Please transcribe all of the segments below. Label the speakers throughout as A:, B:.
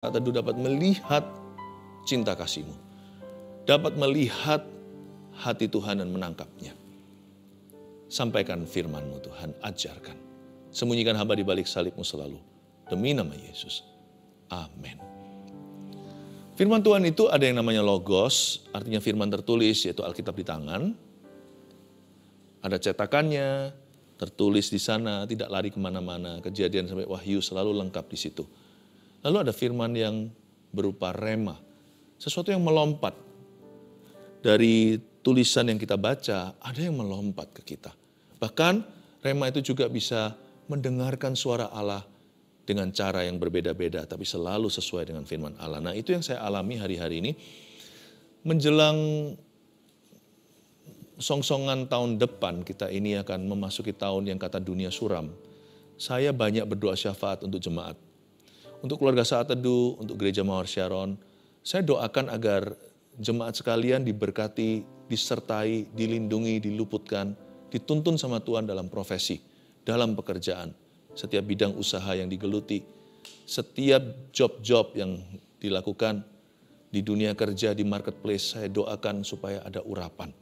A: Teduh dapat melihat cinta kasih-Mu. Dapat melihat hati Tuhan dan menangkapnya. Sampaikan firman-Mu Tuhan, ajarkan. Sembunyikan hamba di balik salib-Mu selalu. Demi nama Yesus. Amin. Firman Tuhan itu ada yang namanya logos, artinya firman tertulis, yaitu Alkitab di tangan. Ada cetakannya, tertulis di sana, tidak lari kemana-mana. Kejadian sampai Wahyu selalu lengkap di situ. Lalu ada firman yang berupa rema, sesuatu yang melompat. Dari tulisan yang kita baca, ada yang melompat ke kita. Bahkan rema itu juga bisa mendengarkan suara Allah dengan cara yang berbeda-beda, tapi selalu sesuai dengan firman Allah. Nah, itu yang saya alami hari-hari ini. Menjelang songsongan tahun depan, kita ini akan memasuki tahun yang kata dunia suram. Saya banyak berdoa syafaat untuk jemaat. Untuk keluarga Saat Teduh, untuk Gereja Mawar Sharon, saya doakan agar jemaat sekalian diberkati, disertai, dilindungi, diluputkan, dituntun sama Tuhan dalam profesi, dalam pekerjaan, setiap bidang usaha yang digeluti, setiap job-job yang dilakukan di dunia kerja, di marketplace, saya doakan supaya ada urapan.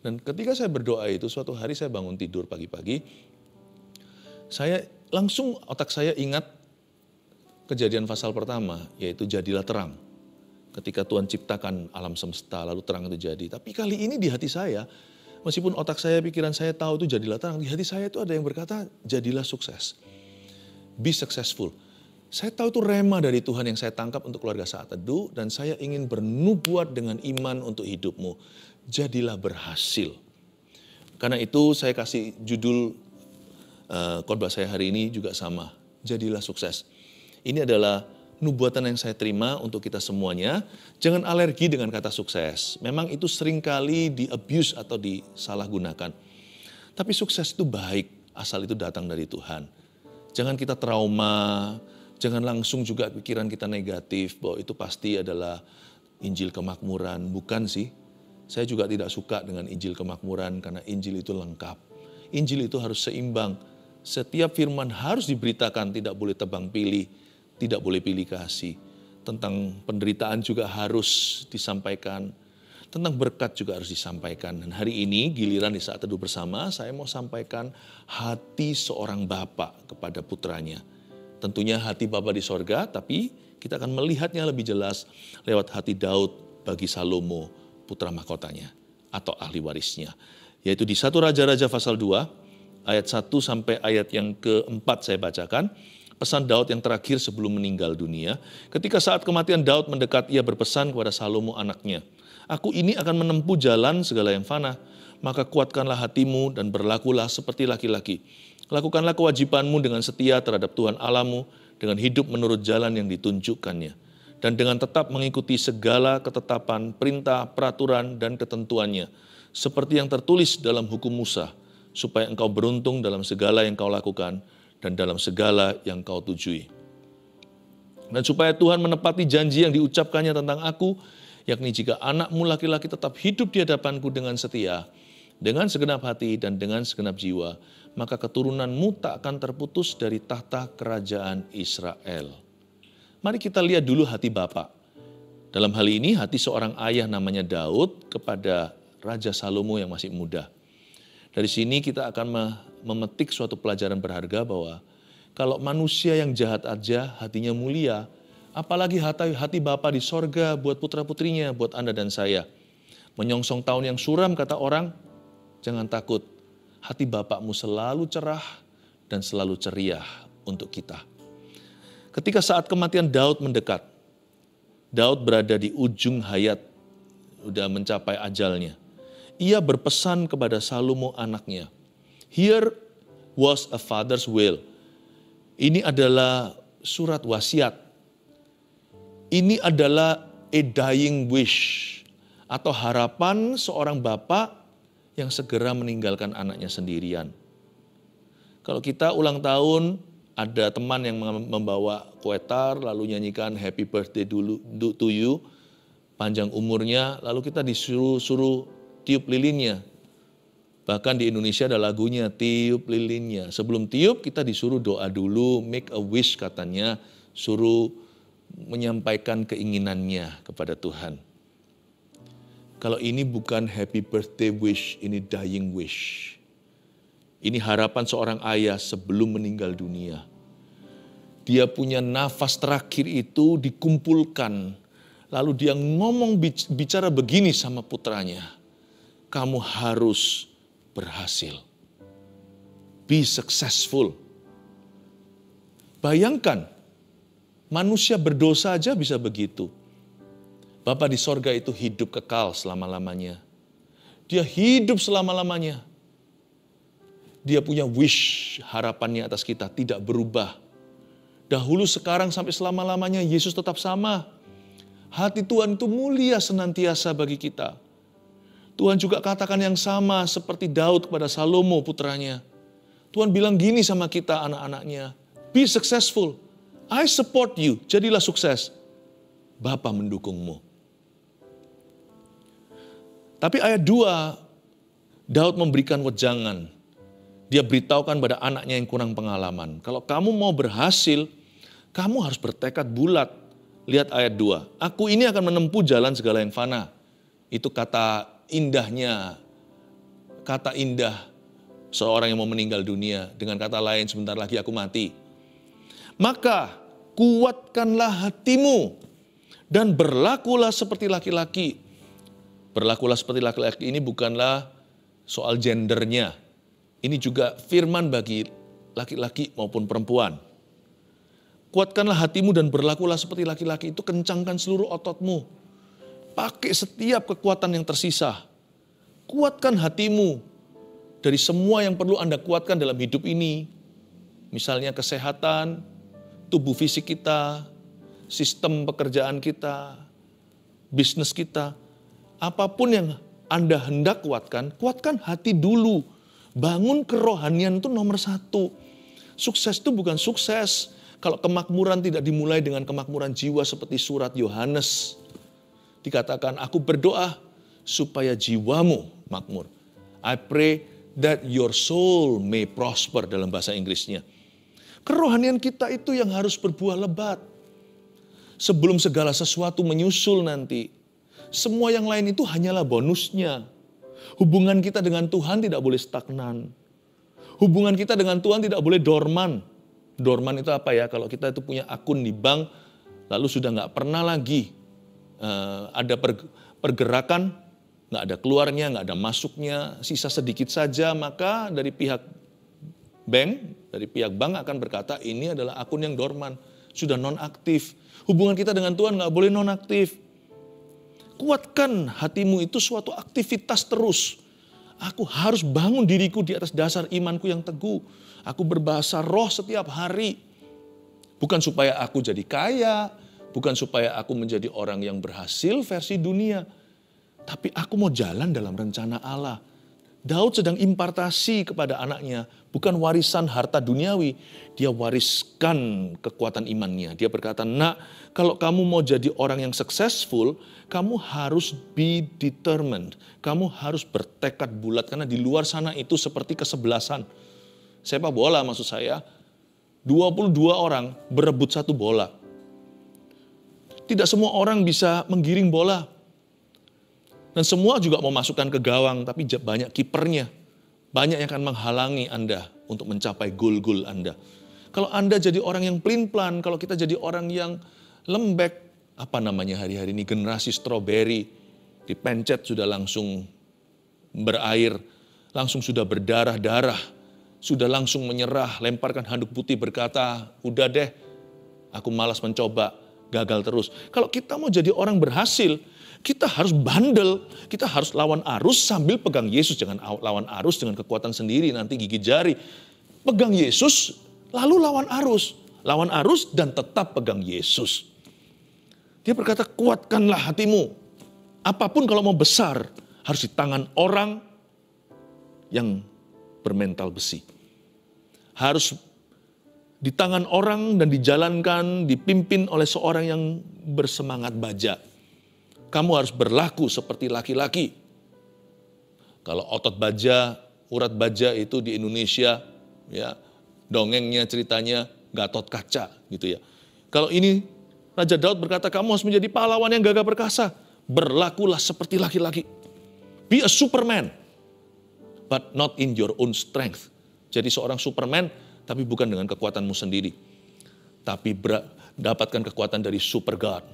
A: Dan ketika saya berdoa itu, suatu hari saya bangun tidur pagi-pagi, saya langsung otak saya ingat Kejadian pasal pertama, yaitu jadilah terang. Ketika Tuhan ciptakan alam semesta, lalu terang itu jadi. Tapi kali ini di hati saya, meskipun otak saya, pikiran saya tahu itu jadilah terang, di hati saya itu ada yang berkata, jadilah sukses. Be successful. Saya tahu itu rema dari Tuhan yang saya tangkap untuk keluarga Saat Teduh, dan saya ingin bernubuat dengan iman untuk hidupmu. Jadilah berhasil. Karena itu saya kasih judul khotbah saya hari ini juga sama, jadilah sukses. Ini adalah nubuatan yang saya terima untuk kita semuanya. Jangan alergi dengan kata sukses. Memang itu seringkali di-abuse atau disalahgunakan. Tapi sukses itu baik, asal itu datang dari Tuhan. Jangan kita trauma, jangan langsung juga pikiran kita negatif bahwa itu pasti adalah Injil kemakmuran. Bukan sih, saya juga tidak suka dengan Injil kemakmuran karena Injil itu lengkap. Injil itu harus seimbang. Setiap firman harus diberitakan, tidak boleh tebang pilih. Tidak boleh pilih kasih. Tentang penderitaan juga harus disampaikan. Tentang berkat juga harus disampaikan. Dan hari ini giliran di Saat Teduh bersama, saya mau sampaikan hati seorang bapa kepada putranya. Tentunya hati bapa di sorga, tapi kita akan melihatnya lebih jelas lewat hati Daud bagi Salomo, putra mahkotanya atau ahli warisnya. Yaitu di 1 Raja-Raja pasal 2, ayat 1 sampai ayat yang keempat saya bacakan. Pesan Daud yang terakhir sebelum meninggal dunia. Ketika saat kematian Daud mendekat, ia berpesan kepada Salomo anaknya. Aku ini akan menempuh jalan segala yang fana. Maka kuatkanlah hatimu dan berlakulah seperti laki-laki. Lakukanlah kewajibanmu dengan setia terhadap Tuhan Allahmu, dengan hidup menurut jalan yang ditunjukkannya. Dan dengan tetap mengikuti segala ketetapan, perintah, peraturan, dan ketentuannya. Seperti yang tertulis dalam hukum Musa, supaya engkau beruntung dalam segala yang kau lakukan, dan dalam segala yang kau tujui. Dan supaya Tuhan menepati janji yang diucapkannya tentang aku, yakni jika anakmu laki-laki tetap hidup di hadapanku dengan setia, dengan segenap hati dan dengan segenap jiwa, maka keturunanmu tak akan terputus dari tahta kerajaan Israel. Mari kita lihat dulu hati Bapa. Dalam hal ini hati seorang ayah namanya Daud kepada Raja Salomo yang masih muda. Dari sini kita akan memetik suatu pelajaran berharga bahwa kalau manusia yang jahat aja hatinya mulia, apalagi hati Bapa di sorga buat putra-putrinya, buat Anda dan saya. Menyongsong tahun yang suram kata orang, jangan takut. Hati Bapakmu selalu cerah dan selalu ceria untuk kita. Ketika saat kematian Daud mendekat, Daud berada di ujung hayat, sudah mencapai ajalnya. Ia berpesan kepada Salomo anaknya, "Here was a father's will." Ini adalah surat wasiat. Ini adalah a dying wish atau harapan seorang bapak yang segera meninggalkan anaknya sendirian. Kalau kita ulang tahun, ada teman yang membawa kue tar lalu nyanyikan happy birthday to you, panjang umurnya, lalu kita disuruh tiup lilinnya. Bahkan di Indonesia ada lagunya, tiup lilinnya. Sebelum tiup kita disuruh doa dulu, make a wish katanya, suruh menyampaikan keinginannya kepada Tuhan. Kalau ini bukan happy birthday wish, ini dying wish. Ini harapan seorang ayah sebelum meninggal dunia. Dia punya nafas terakhir itu dikumpulkan. Lalu dia ngomong bicara begini sama putranya. Kamu harus berhasil. Be successful. Bayangkan, manusia berdosa aja bisa begitu. Bapa di sorga itu hidup kekal selama-lamanya. Dia hidup selama-lamanya. Dia punya wish, harapannya atas kita tidak berubah. Dahulu, sekarang, sampai selama-lamanya Yesus tetap sama. Hati Tuhan itu mulia senantiasa bagi kita. Tuhan juga katakan yang sama seperti Daud kepada Salomo putranya. Tuhan bilang gini sama kita anak-anaknya. Be successful. I support you. Jadilah sukses. Bapa mendukungmu. Tapi ayat 2, Daud memberikan wejangan. Dia beritahukan pada anaknya yang kurang pengalaman. Kalau kamu mau berhasil, kamu harus bertekad bulat. Lihat ayat 2. Aku ini akan menempuh jalan segala yang fana. Itu kata indahnya, kata indah seorang yang mau meninggal dunia. Dengan kata lain, sebentar lagi aku mati. Maka kuatkanlah hatimu dan berlakulah seperti laki-laki. Berlakulah seperti laki-laki ini bukanlah soal gendernya. Ini juga firman bagi laki-laki maupun perempuan. Kuatkanlah hatimu dan berlakulah seperti laki-laki, itu kencangkan seluruh ototmu. Pakai setiap kekuatan yang tersisa. Kuatkan hatimu dari semua yang perlu Anda kuatkan dalam hidup ini. Misalnya kesehatan, tubuh fisik kita, sistem pekerjaan kita, bisnis kita. Apapun yang Anda hendak kuatkan, kuatkan hati dulu. Bangun kerohanian itu nomor 1. Sukses itu bukan sukses kalau kemakmuran tidak dimulai dengan kemakmuran jiwa seperti surat Yohanes. Dikatakan, aku berdoa supaya jiwamu makmur. I pray that your soul may prosper dalam bahasa Inggrisnya. Kerohanian kita itu yang harus berbuah lebat. Sebelum segala sesuatu menyusul nanti. Semua yang lain itu hanyalah bonusnya. Hubungan kita dengan Tuhan tidak boleh stagnan. Hubungan kita dengan Tuhan tidak boleh dorman. Dorman itu apa ya? Kalau kita itu punya akun di bank, lalu sudah nggak pernah lagi ada pergerakan, nggak ada keluarnya, nggak ada masuknya, sisa sedikit saja, maka dari pihak bank akan berkata ini adalah akun yang dorman, sudah non-aktif. Hubungan kita dengan Tuhan nggak boleh non-aktif. Kuatkan hatimu itu suatu aktivitas terus. Aku harus bangun diriku di atas dasar imanku yang teguh. Aku berbahasa roh setiap hari. Bukan supaya aku jadi kaya, bukan supaya aku menjadi orang yang berhasil versi dunia. Tapi aku mau jalan dalam rencana Allah. Daud sedang impartasi kepada anaknya, bukan warisan harta duniawi. Dia wariskan kekuatan imannya. Dia berkata, nak, kalau kamu mau jadi orang yang successful, kamu harus be determined. Kamu harus bertekad bulat, karena di luar sana itu seperti kesebelasan. Sepak bola maksud saya, 22 orang berebut satu bola. Tidak semua orang bisa menggiring bola. Dan semua juga mau masukkan ke gawang, tapi banyak kipernya. Banyak yang akan menghalangi Anda untuk mencapai gol-gol Anda. Kalau Anda jadi orang yang pelin-pelan, kalau kita jadi orang yang lembek, apa namanya hari-hari ini, generasi stroberi, dipencet sudah langsung berair, langsung sudah berdarah-darah, sudah langsung menyerah, lemparkan handuk putih berkata, udah deh, aku malas mencoba, gagal terus. Kalau kita mau jadi orang berhasil, kita harus bandel, kita harus lawan arus sambil pegang Yesus. Jangan lawan arus dengan kekuatan sendiri, nanti gigit jari. Pegang Yesus, lalu lawan arus. Lawan arus dan tetap pegang Yesus. Dia berkata, kuatkanlah hatimu. Apapun kalau mau besar, harus di tangan orang yang bermental besi. Harus di tangan orang dan dijalankan, dipimpin oleh seorang yang bersemangat baja. Kamu harus berlaku seperti laki-laki. Kalau otot baja, urat baja itu di Indonesia, ya dongengnya ceritanya Gatot Kaca gitu ya. Kalau ini Raja Daud berkata, kamu harus menjadi pahlawan yang gagah perkasa. Berlakulah seperti laki-laki. Be a Superman, but not in your own strength. Jadi seorang Superman, tapi bukan dengan kekuatanmu sendiri. Tapi dapatkan kekuatan dari Super God.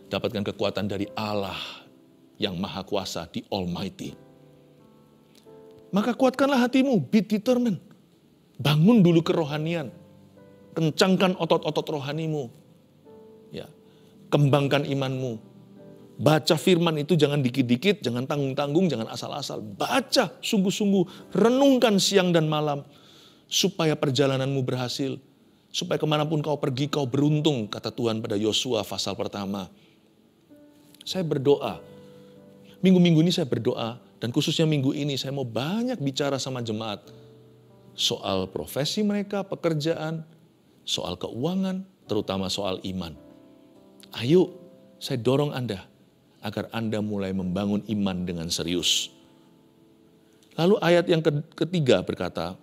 A: Dapatkan kekuatan dari Allah yang Maha Kuasa, the Almighty. Maka kuatkanlah hatimu, be determined. Bangun dulu kerohanian. Kencangkan otot-otot rohanimu. Ya, kembangkan imanmu. Baca firman itu jangan dikit-dikit, jangan tanggung-tanggung, jangan asal-asal. Baca sungguh-sungguh, renungkan siang dan malam. Supaya perjalananmu berhasil. Supaya kemanapun kau pergi, kau beruntung, kata Tuhan pada Yosua pasal pertama. Saya berdoa. Minggu-minggu ini saya berdoa. Dan khususnya minggu ini saya mau banyak bicara sama jemaat. Soal profesi mereka, pekerjaan, soal keuangan, terutama soal iman. Ayo, saya dorong Anda agar Anda mulai membangun iman dengan serius. Lalu ayat yang ketiga berkata,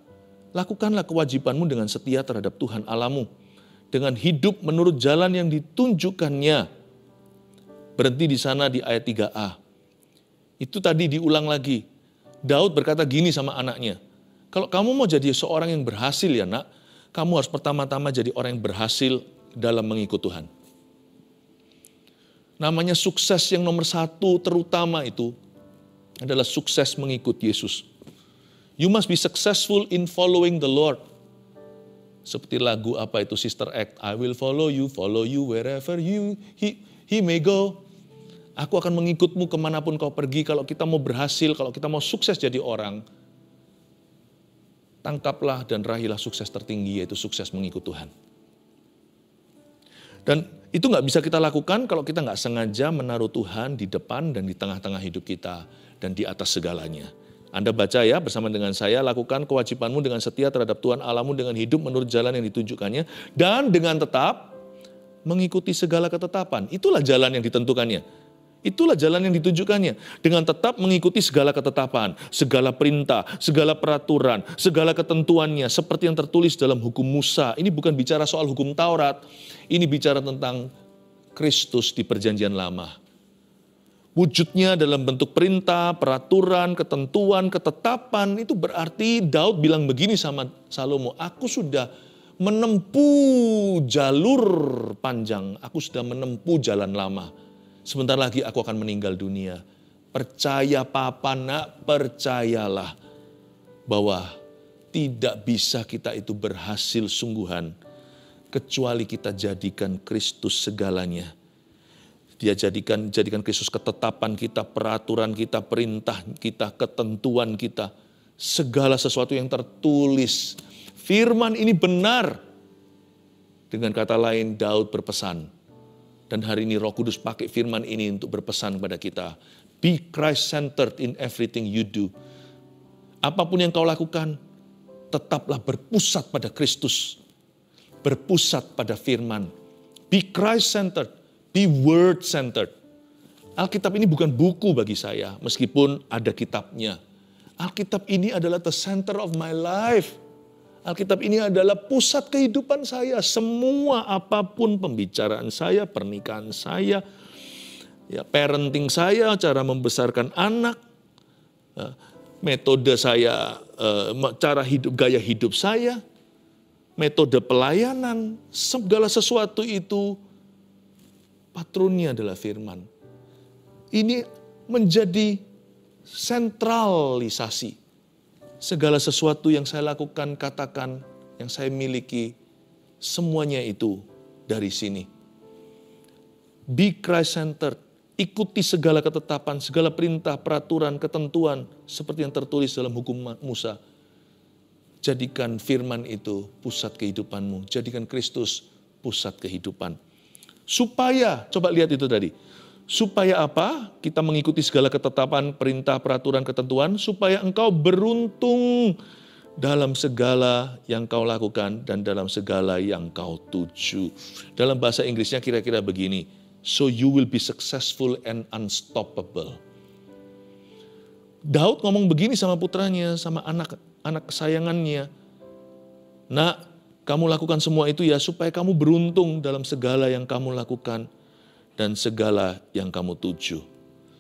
A: lakukanlah kewajibanmu dengan setia terhadap Tuhan Allahmu, dengan hidup menurut jalan yang ditunjukkannya. Berhenti di sana di ayat 3a. Itu tadi diulang lagi. Daud berkata gini sama anaknya, kalau kamu mau jadi seorang yang berhasil ya nak, kamu harus pertama-tama jadi orang yang berhasil dalam mengikut Tuhan. Namanya sukses yang nomor satu terutama itu adalah sukses mengikut Yesus. You must be successful in following the Lord. Seperti lagu apa itu Sister Act, I will follow you wherever he may go. Aku akan mengikutmu kemanapun kau pergi. Kalau kita mau berhasil, kalau kita mau sukses jadi orang, tangkaplah dan raihlah sukses tertinggi, yaitu sukses mengikut Tuhan. Dan itu nggak bisa kita lakukan kalau kita nggak sengaja menaruh Tuhan di depan dan di tengah-tengah hidup kita dan di atas segalanya. Anda baca ya bersama dengan saya, lakukan kewajibanmu dengan setia terhadap Tuhan Allahmu dengan hidup menurut jalan yang ditunjukkannya dan dengan tetap mengikuti segala ketetapan. Itulah jalan yang ditentukannya. Itulah jalan yang ditunjukkannya. Dengan tetap mengikuti segala ketetapan, segala perintah, segala peraturan, segala ketentuannya seperti yang tertulis dalam hukum Musa. Ini bukan bicara soal hukum Taurat. Ini bicara tentang Kristus di perjanjian lama. Wujudnya dalam bentuk perintah, peraturan, ketentuan, ketetapan. Itu berarti Daud bilang begini sama Salomo, aku sudah menempuh jalur panjang, aku sudah menempuh jalan lama. Sebentar lagi aku akan meninggal dunia. Percaya papa nak, percayalah bahwa tidak bisa kita itu berhasil sungguhan kecuali kita jadikan Kristus segalanya. Dia jadikan Kristus ketetapan kita, peraturan kita, perintah kita, ketentuan kita. Segala sesuatu yang tertulis. Firman ini benar. Dengan kata lain, Daud berpesan. Dan hari ini Roh Kudus pakai firman ini untuk berpesan kepada kita. Be Christ-centered in everything you do. Apapun yang kau lakukan, tetaplah berpusat pada Kristus. Berpusat pada firman. Be Christ-centered. Be word-centered. Alkitab ini bukan buku bagi saya, meskipun ada kitabnya. Alkitab ini adalah the center of my life. Alkitab ini adalah pusat kehidupan saya. Semua apapun pembicaraan saya, pernikahan saya, ya, parenting saya, cara membesarkan anak, metode saya, cara hidup, gaya hidup saya, metode pelayanan, segala sesuatu itu patronnya adalah firman. Ini menjadi sentralisasi. Segala sesuatu yang saya lakukan, katakan, yang saya miliki, semuanya itu dari sini. Be Christ-centered, ikuti segala ketetapan, segala perintah, peraturan, ketentuan, seperti yang tertulis dalam hukum Musa. Jadikan firman itu pusat kehidupanmu, jadikan Kristus pusat kehidupan. Supaya, coba lihat itu tadi. Supaya apa? Kita mengikuti segala ketetapan, perintah, peraturan, ketentuan. Supaya engkau beruntung dalam segala yang kau lakukan dan dalam segala yang kau tuju. Dalam bahasa Inggrisnya kira-kira begini. So you will be successful and unstoppable. Daud ngomong begini sama putranya, sama anak kesayangannya. Nak, Kamu lakukan semua itu ya supaya kamu beruntung dalam segala yang kamu lakukan dan segala yang kamu tuju.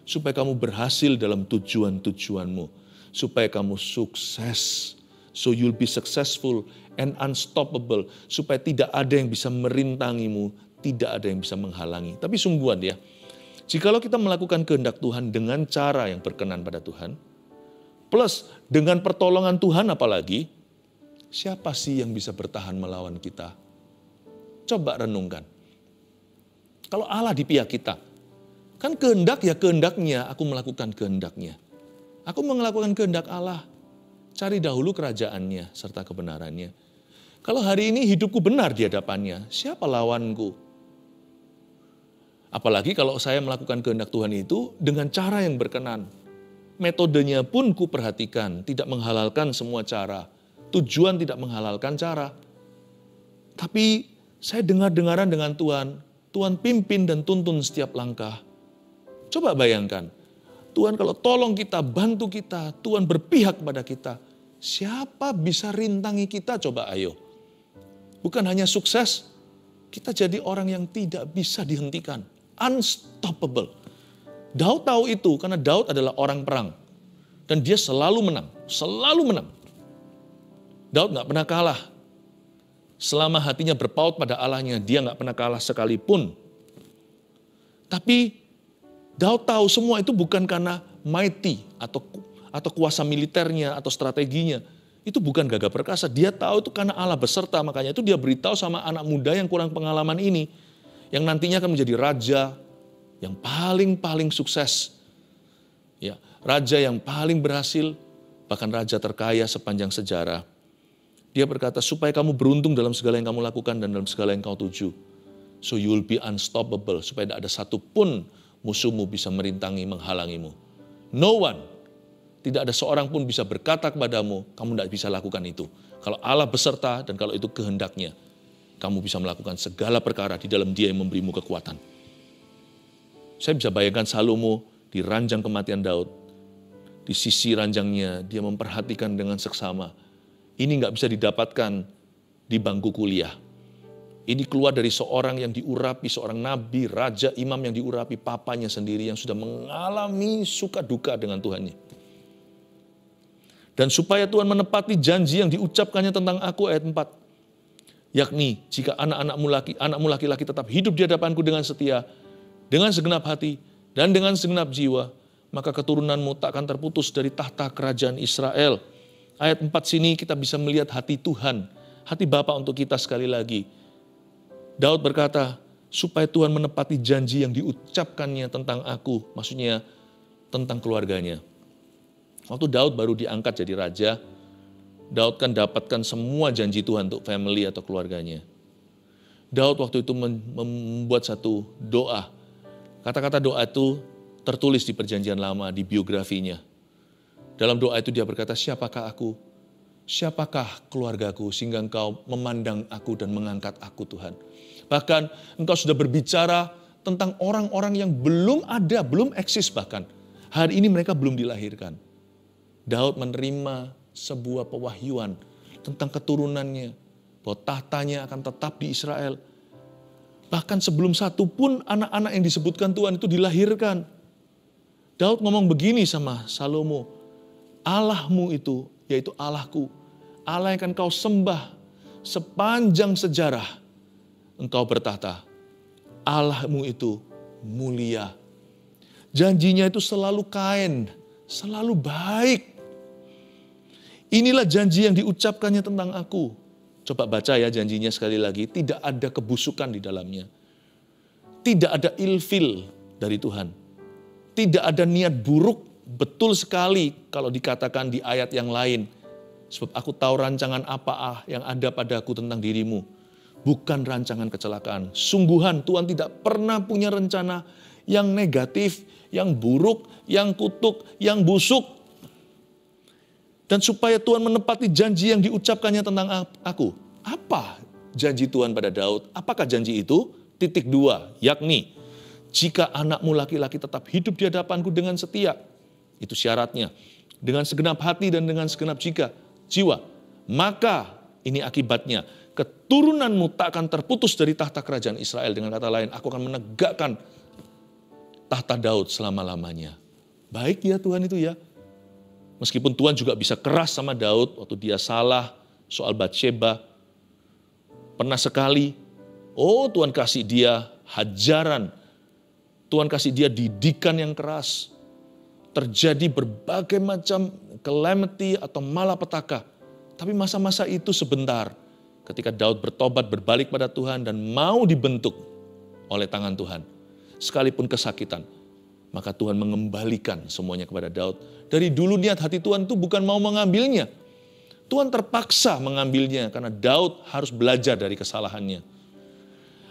A: Supaya kamu berhasil dalam tujuan-tujuanmu. Supaya kamu sukses. So you'll be successful and unstoppable. Supaya tidak ada yang bisa merintangimu, tidak ada yang bisa menghalangi. Tapi sungguhan ya, jikalau kita melakukan kehendak Tuhan dengan cara yang berkenan pada Tuhan, plus dengan pertolongan Tuhan apalagi, siapa sih yang bisa bertahan melawan kita? Coba renungkan. Kalau Allah di pihak kita, kan kehendak ya kehendaknya, aku melakukan kehendaknya. Aku melakukan kehendak Allah. Cari dahulu kerajaannya serta kebenarannya. Kalau hari ini hidupku benar di hadapannya, siapa lawanku? Apalagi kalau saya melakukan kehendak Tuhan itu dengan cara yang berkenan. Metodenya pun ku perhatikan, tidak menghalalkan semua cara. Tujuan tidak menghalalkan cara. Tapi saya dengar-dengaran dengan Tuhan. Tuhan pimpin dan tuntun setiap langkah. Coba bayangkan, Tuhan kalau tolong kita, bantu kita, Tuhan berpihak pada kita. Siapa bisa rintangi kita? Coba ayo. Bukan hanya sukses, kita jadi orang yang tidak bisa dihentikan. Unstoppable. Daud tahu itu karena Daud adalah orang perang. Dan dia selalu menang. Selalu menang. Daud gak pernah kalah. Selama hatinya berpaut pada Allahnya, dia gak pernah kalah sekalipun. Tapi Daud tahu semua itu bukan karena mighty atau kuasa militernya atau strateginya. Itu bukan gagah perkasa. Dia tahu itu karena Allah beserta. Makanya itu dia beritahu sama anak muda yang kurang pengalaman ini. Yang nantinya akan menjadi raja yang paling sukses. Ya, raja yang paling berhasil, bahkan raja terkaya sepanjang sejarah. Dia berkata, supaya kamu beruntung dalam segala yang kamu lakukan dan dalam segala yang kau tuju. So you will be unstoppable. Supaya tidak ada satupun musuhmu bisa merintangi, menghalangimu. No one. Tidak ada seorang pun bisa berkata kepadamu, kamu tidak bisa lakukan itu. Kalau Allah beserta dan kalau itu kehendaknya, kamu bisa melakukan segala perkara di dalam Dia yang memberimu kekuatan. Saya bisa bayangkan Salomo di ranjang kematian Daud. Di sisi ranjangnya, dia memperhatikan dengan seksama. Ini nggak bisa didapatkan di bangku kuliah. Ini keluar dari seorang yang diurapi, seorang nabi, raja, imam yang diurapi, papanya sendiri yang sudah mengalami suka duka dengan Tuhannya. Dan supaya Tuhan menepati janji yang diucapkannya tentang aku, ayat 4. Yakni, jika anakmu laki-laki tetap hidup di hadapanku dengan setia, dengan segenap hati, dan dengan segenap jiwa, maka keturunanmu tak akan terputus dari tahta kerajaan Israel. Ayat 4 sini kita bisa melihat hati Tuhan, hati Bapa untuk kita sekali lagi. Daud berkata, supaya Tuhan menepati janji yang diucapkannya tentang aku, maksudnya tentang keluarganya. Waktu Daud baru diangkat jadi raja, Daud kan dapatkan semua janji Tuhan untuk family atau keluarganya. Daud waktu itu membuat satu doa. Kata-kata doa itu tertulis di perjanjian lama, di biografinya. Dalam doa itu dia berkata, siapakah aku? Siapakah keluargaku sehingga engkau memandang aku dan mengangkat aku Tuhan. Bahkan engkau sudah berbicara tentang orang-orang yang belum ada, belum eksis bahkan. Hari ini mereka belum dilahirkan. Daud menerima sebuah pewahyuan tentang keturunannya. Bahwa tahtanya akan tetap di Israel. Bahkan sebelum satu pun anak-anak yang disebutkan Tuhan itu dilahirkan. Daud ngomong begini sama Salomo. Allahmu itu, yaitu Allahku. Allah yang akan kau sembah sepanjang sejarah. Engkau bertahta. Allahmu itu mulia. Janjinya itu selalu kind, selalu baik. Inilah janji yang diucapkannya tentang aku. Coba baca ya janjinya sekali lagi. Tidak ada kebusukan di dalamnya. Tidak ada ilfil dari Tuhan. Tidak ada niat buruk. Betul sekali kalau dikatakan di ayat yang lain. Sebab aku tahu rancangan apa yang ada padaku tentang dirimu. Bukan rancangan kecelakaan. Sungguhan Tuhan tidak pernah punya rencana yang negatif, yang buruk, yang kutuk, yang busuk. Dan supaya Tuhan menepati janji yang diucapkannya tentang aku. Apa janji Tuhan pada Daud? Apakah janji itu? Titik 2, yakni jika anakmu laki-laki tetap hidup di hadapanku dengan setia. Itu syaratnya. Dengan segenap hati dan dengan segenap jiwa. Maka ini akibatnya. keturunanmu tak akan terputus dari tahta kerajaan Israel. Dengan kata lain, aku akan menegakkan tahta Daud selama-lamanya. Baik ya Tuhan itu ya. Meskipun Tuhan juga bisa keras sama Daud waktu dia salah soal Batsheba. Pernah sekali, Tuhan kasih dia hajaran. Tuhan kasih dia didikan yang keras. Terjadi berbagai macam calamity atau malapetaka. Tapi masa-masa itu sebentar. Ketika Daud bertobat, berbalik pada Tuhan dan mau dibentuk oleh tangan Tuhan. Sekalipun kesakitan. Maka Tuhan mengembalikan semuanya kepada Daud. Dari dulu niat hati Tuhan itu bukan mau mengambilnya. Tuhan terpaksa mengambilnya karena Daud harus belajar dari kesalahannya.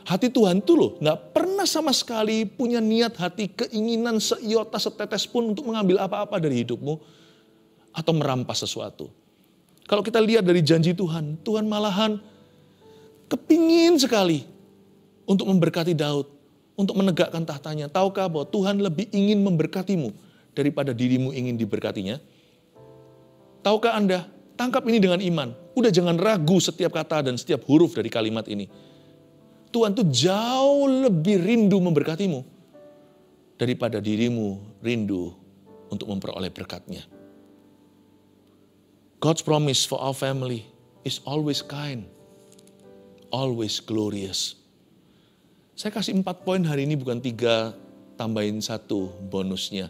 A: Hati Tuhan itu loh gak pernah sama sekali punya niat hati, keinginan seiota setetes pun untuk mengambil apa-apa dari hidupmu. Atau merampas sesuatu. Kalau kita lihat dari janji Tuhan, Tuhan malahan kepingin sekali untuk memberkati Daud, untuk menegakkan tahtanya. Tahukah bahwa Tuhan lebih ingin memberkatimu daripada dirimu ingin diberkatinya? Tahukah Anda? Tangkap ini dengan iman. Udah jangan ragu setiap kata dan setiap huruf dari kalimat ini. Tuhan tuh jauh lebih rindu memberkatimu daripada dirimu rindu untuk memperoleh berkat-Nya. God's promise for our family is always kind, always glorious. Saya kasih 4 poin hari ini, bukan 3, tambahin 1 bonusnya.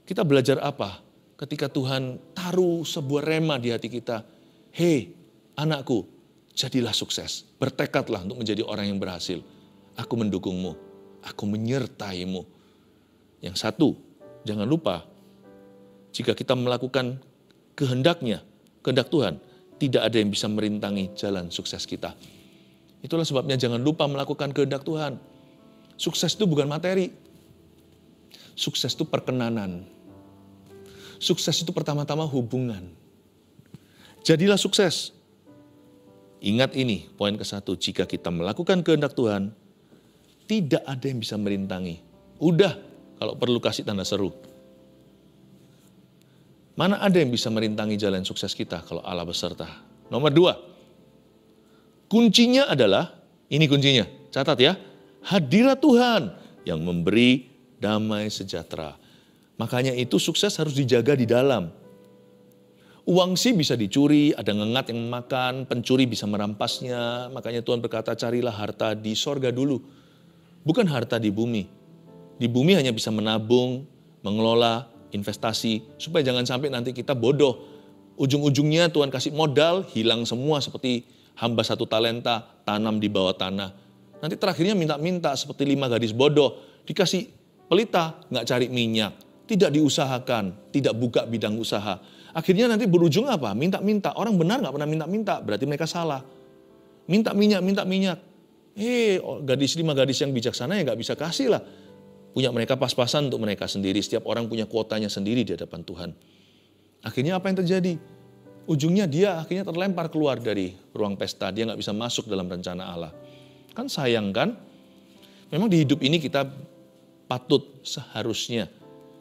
A: Kita belajar apa? Ketika Tuhan taruh sebuah rema di hati kita. Hei anakku, jadilah sukses. Bertekadlah untuk menjadi orang yang berhasil. Aku mendukungmu, aku menyertaimu. Yang 1, jangan lupa, jika kita melakukan kehendak-Nya, kehendak Tuhan, tidak ada yang bisa merintangi jalan sukses kita. Itulah sebabnya jangan lupa melakukan kehendak Tuhan. Sukses itu bukan materi. Sukses itu perkenanan. Sukses itu pertama-tama hubungan. Jadilah sukses. Ingat ini, poin ke-1, jika kita melakukan kehendak Tuhan, tidak ada yang bisa merintangi. Udah, kalau perlu kasih tanda seru. Mana ada yang bisa merintangi jalan sukses kita kalau Allah beserta? Nomor 2, kuncinya adalah, ini kuncinya, catat ya, hadirat Tuhan yang memberi damai sejahtera. Makanya itu sukses harus dijaga di dalam. Uang sih bisa dicuri, ada ngengat yang memakan, pencuri bisa merampasnya. Makanya Tuhan berkata, carilah harta di sorga dulu. Bukan harta di bumi. Di bumi hanya bisa menabung, mengelola, investasi, supaya jangan sampai nanti kita bodoh. Ujung-ujungnya Tuhan kasih modal, hilang semua seperti hamba 1 talenta, tanam di bawah tanah. Nanti terakhirnya minta-minta seperti 5 gadis bodoh. Dikasih pelita, nggak cari minyak. Tidak diusahakan, tidak buka bidang usaha. Akhirnya nanti berujung apa? Minta-minta. Orang benar nggak pernah minta-minta, berarti mereka salah. Minta minyak. 5 gadis yang bijaksana ya nggak bisa kasih lah. Punya mereka pas-pasan untuk mereka sendiri. Setiap orang punya kuotanya sendiri di hadapan Tuhan. Akhirnya apa yang terjadi? Ujungnya dia akhirnya terlempar keluar dari ruang pesta. Dia nggak bisa masuk dalam rencana Allah. Kan sayang kan? Memang di hidup ini kita patut seharusnya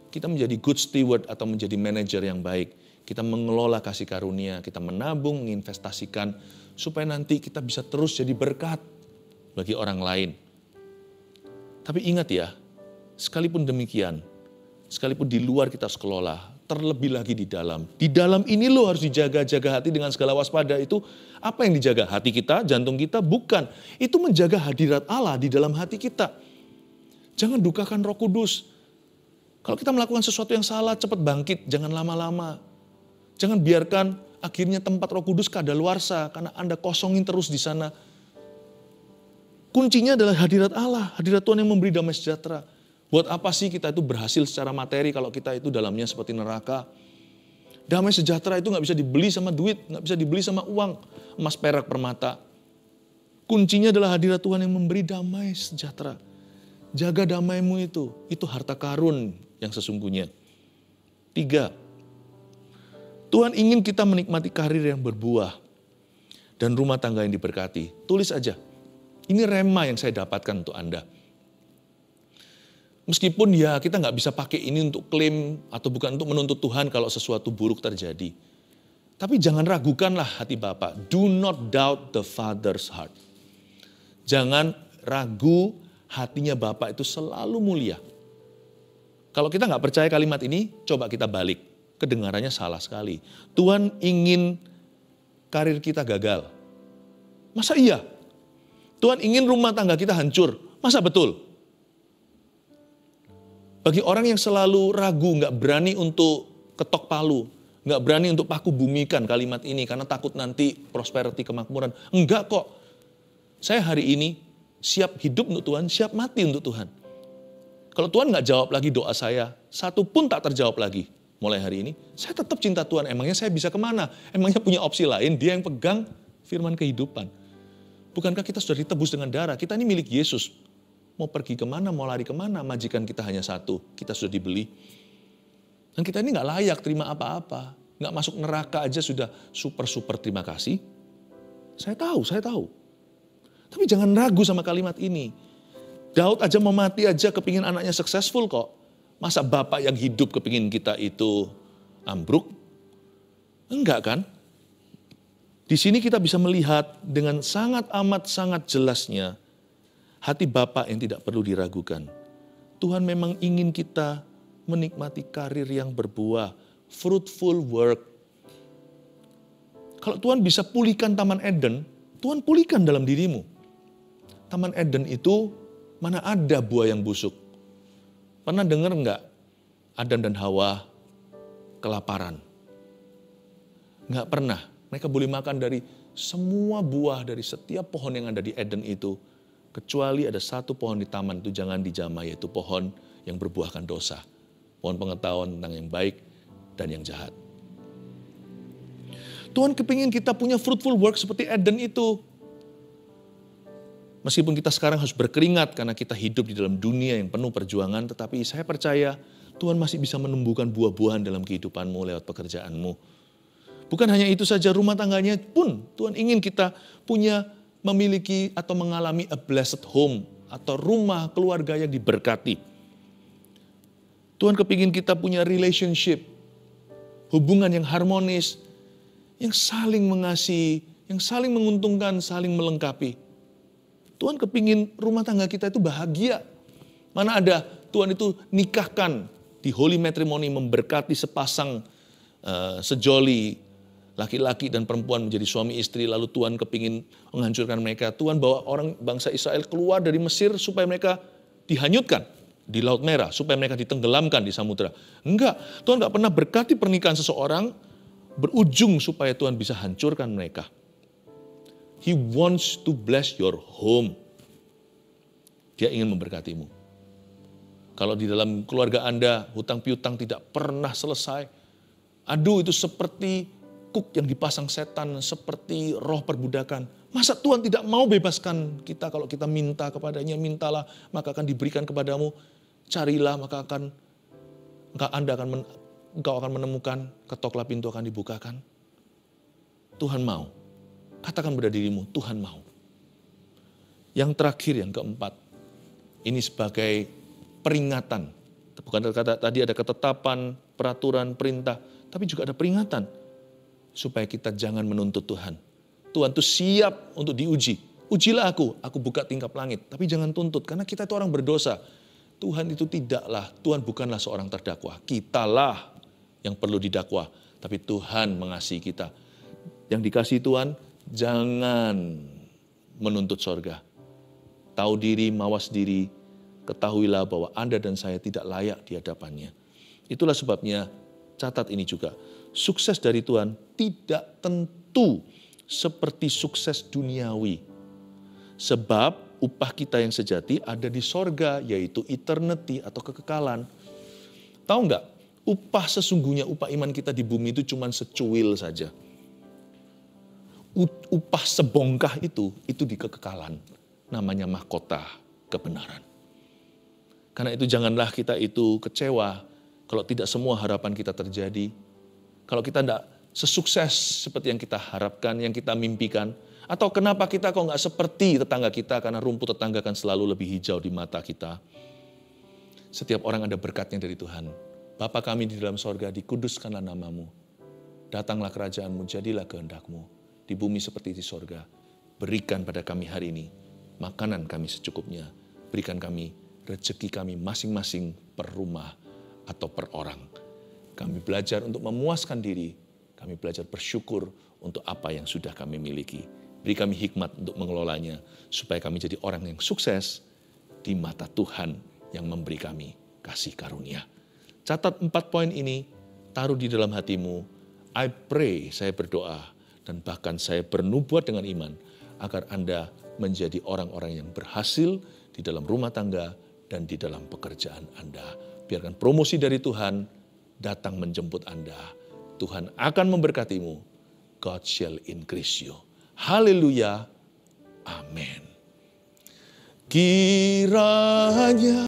A: kita menjadi good steward atau menjadi manajer yang baik. Kita mengelola kasih karunia, kita menabung, menginvestasikan, supaya nanti kita bisa terus jadi berkat bagi orang lain. Tapi ingat ya, sekalipun demikian, sekalipun di luar kita harus kelola, terlebih lagi di dalam. Di dalam ini lo harus dijaga-jaga hati dengan segala waspada. Itu apa yang dijaga? Hati kita, jantung kita? Bukan. Itu menjaga hadirat Allah di dalam hati kita. Jangan dukakan Roh Kudus. Kalau kita melakukan sesuatu yang salah, cepat bangkit, jangan lama-lama. Jangan biarkan akhirnya tempat Roh Kudus kadaluarsa karena Anda kosongin terus di sana. Kuncinya adalah hadirat Allah, hadirat Tuhan yang memberi damai sejahtera. Buat apa sih kita itu berhasil secara materi kalau kita itu dalamnya seperti neraka? Damai sejahtera itu nggak bisa dibeli sama duit, nggak bisa dibeli sama uang, emas, perak, permata. Kuncinya adalah hadirat Tuhan yang memberi damai sejahtera. Jaga damaimu itu harta karun yang sesungguhnya. 3, Tuhan ingin kita menikmati karir yang berbuah dan rumah tangga yang diberkati. Tulis aja. Ini rema yang saya dapatkan untuk Anda. Meskipun ya kita nggak bisa pakai ini untuk klaim atau bukan untuk menuntut Tuhan kalau sesuatu buruk terjadi. Tapi jangan ragukanlah hati Bapa. Do not doubt the Father's heart. Jangan ragu, hatinya Bapa itu selalu mulia. Kalau kita nggak percaya kalimat ini, coba kita balik. Kedengarannya salah sekali. Tuhan ingin karir kita gagal. Masa iya? Tuhan ingin rumah tangga kita hancur. Masa betul? Bagi orang yang selalu ragu, nggak berani untuk ketok palu, nggak berani untuk paku bumikan kalimat ini karena takut nanti prosperity, kemakmuran. Enggak kok. Saya hari ini siap hidup untuk Tuhan, siap mati untuk Tuhan. Kalau Tuhan nggak jawab lagi doa saya, satu pun tak terjawab lagi mulai hari ini, saya tetap cinta Tuhan. Emangnya saya bisa kemana? Emangnya punya opsi lain? Dia yang pegang firman kehidupan. Bukankah kita sudah ditebus dengan darah? Kita ini milik Yesus. Mau pergi kemana, mau lari kemana, majikan kita hanya satu. Kita sudah dibeli. Dan kita ini nggak layak terima apa-apa. Nggak masuk neraka aja sudah super terima kasih. Saya tahu. Tapi jangan ragu sama kalimat ini. Daud aja mau mati aja kepingin anaknya successful kok. Masa bapak yang hidup kepingin kita itu ambruk? Enggak kan? Di sini kita bisa melihat dengan sangat jelasnya hati Bapa yang tidak perlu diragukan. Tuhan memang ingin kita menikmati karir yang berbuah, fruitful work. Kalau Tuhan bisa pulihkan Taman Eden, Tuhan pulihkan dalam dirimu. Taman Eden itu mana ada buah yang busuk. Pernah dengar enggak Adam dan Hawa kelaparan? Enggak pernah. Mereka boleh makan dari semua buah dari setiap pohon yang ada di Eden itu. Kecuali ada satu pohon di taman itu jangan dijamah, yaitu pohon yang berbuahkan dosa. Pohon pengetahuan tentang yang baik dan yang jahat. Tuhan kepingin kita punya fruitful work seperti Eden itu. Meskipun kita sekarang harus berkeringat karena kita hidup di dalam dunia yang penuh perjuangan, tetapi saya percaya Tuhan masih bisa menumbuhkan buah-buahan dalam kehidupanmu lewat pekerjaanmu. Bukan hanya itu saja, rumah tangganya pun Tuhan ingin kita memiliki atau mengalami a blessed home atau rumah keluarga yang diberkati. Tuhan kepingin kita punya relationship, hubungan yang harmonis, yang saling mengasihi, yang saling menguntungkan, saling melengkapi. Tuhan kepingin rumah tangga kita itu bahagia. Mana ada Tuhan itu nikahkan di holy matrimony, memberkati sepasang sejoli laki-laki dan perempuan menjadi suami istri, lalu Tuhan kepingin menghancurkan mereka. Tuhan bawa orang bangsa Israel keluar dari Mesir supaya mereka dihanyutkan di Laut Merah, supaya mereka ditenggelamkan di samudera. Enggak, Tuhan enggak pernah berkati pernikahan seseorang berujung supaya Tuhan bisa hancurkan mereka. He wants to bless your home. Dia ingin memberkatimu. Kalau di dalam keluarga Anda hutang piutang tidak pernah selesai, aduh itu seperti kuk yang dipasang setan, seperti roh perbudakan. Masa Tuhan tidak mau bebaskan kita kalau kita minta kepadanya, mintalah maka akan diberikan kepadamu, carilah maka engkau akan menemukan, ketoklah pintu akan dibukakan. Tuhan mau. Katakan pada dirimu, Tuhan mau. Yang terakhir, yang keempat, ini sebagai peringatan. Bukan kata tadi ada ketetapan, peraturan, perintah, tapi juga ada peringatan. Supaya kita jangan menuntut Tuhan. Tuhan itu siap untuk diuji. Ujilah aku buka tingkap langit. Tapi jangan tuntut, karena kita itu orang berdosa. Tuhan itu Tuhan bukanlah seorang terdakwa. Kitalah yang perlu didakwa. Tapi Tuhan mengasihi kita. Yang dikasihi Tuhan, jangan menuntut sorga. Tahu diri, mawas diri, ketahuilah bahwa Anda dan saya tidak layak di hadapannya. Itulah sebabnya catat ini juga. Sukses dari Tuhan tidak tentu seperti sukses duniawi. Sebab upah kita yang sejati ada di sorga, yaitu eternity atau kekekalan. Tahu nggak? Upah sesungguhnya, upah iman kita di bumi itu cuma secuil saja. Upah sebongkah itu di kekekalan. Namanya mahkota kebenaran. Karena itu janganlah kita itu kecewa kalau tidak semua harapan kita terjadi. Kalau kita tidak sesukses seperti yang kita harapkan, yang kita mimpikan. Atau kenapa kita kok nggak seperti tetangga kita, karena rumput tetangga kan selalu lebih hijau di mata kita. Setiap orang ada berkatnya dari Tuhan. Bapa kami di dalam sorga, dikuduskanlah namamu. Datanglah kerajaan-Mu, jadilah kehendak-Mu di bumi seperti di sorga. Berikan pada kami hari ini makanan kami secukupnya. Berikan kami rezeki kami masing-masing per rumah atau per orang. Kami belajar untuk memuaskan diri. Kami belajar bersyukur untuk apa yang sudah kami miliki. Beri kami hikmat untuk mengelolanya supaya kami jadi orang yang sukses di mata Tuhan yang memberi kami kasih karunia. Catat 4 poin ini, taruh di dalam hatimu. I pray, saya berdoa, dan bahkan saya bernubuat dengan iman, agar Anda menjadi orang-orang yang berhasil di dalam rumah tangga dan di dalam pekerjaan Anda. Biarkan promosi dari Tuhan datang menjemput Anda. Tuhan akan memberkatimu. God shall increase you. Haleluya. Amin. Kiranya